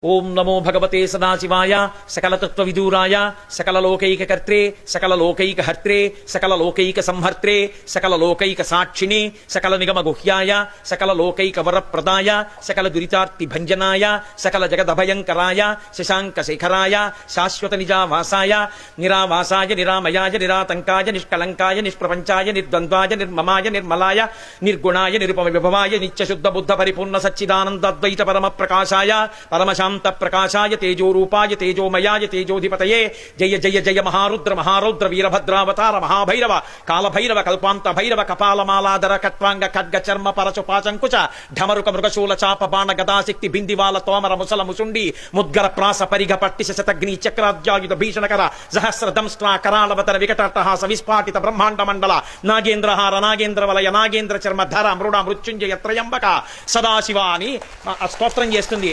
ఓం నమో భగవతే సదాశివాయ సకలతత్వవిదూరాయ సకలలోకైకకర్త్రే సకలలోకైకహర్త్రే సకలలోకైక సంహర్త్రే సకలలోకైక సాక్షిణే సకల నిగమ గుహ్యాయ సకలలోకైక వరప్రదాయ సకల దురితార్తి భంజనాయ సకల జగదభయంకరాయ శశాంక శేఖరాయ శాశ్వత నిజావాసాయ నిరావాసాయ నిరామయాయ నిరాతంకాయ నిష్కలంకాయ నిష్ప్రపంచాయ నిర్ద్వంద్వాయ నిర్మమాయ నిర్మలాయ నిర్గుణాయ నిరుపమ విభవాయ నిత్యశుద్ధ బుద్ధ పరిపూర్ణ సచ్చిదానందద్వైత పరమ ప్రకాశాయ పరమశాంత ప్రకాశాయ తేజోరూపాయ తేజోమయాయ తేజోధిపతయే జయ జయ జయ మహారుద్ర మహారౌద్ర వీరభద్రావతార మహాభైరవ కాలభైరవ కల్పాంత భైరవ కపాలమాలాధర కట్వాంగ ఖడ్గ చర్మ పరశుపాచంకుచ ఢమరుక మృగశూల చాప బాణ గదాశక్తి బిందివాల తోమర ముసల ముసుండి ముద్గర ప్రాస పరిఘ పట్టిశ శతగ్ని చక్రాద్యాయుధ భీషణకర సహస్ర దంస్ట్రా కరాళవతర వికటాట్టహాస విస్ఫాటిత బ్రహ్మాండ మండల నాగేంద్రహార నాగేంద్ర వలయ నాగేంద్ర చర్మ ధర మృడ మృత్యుంజయ త్రయంబక సదాశివ అని స్తోత్రం చేస్తుంది.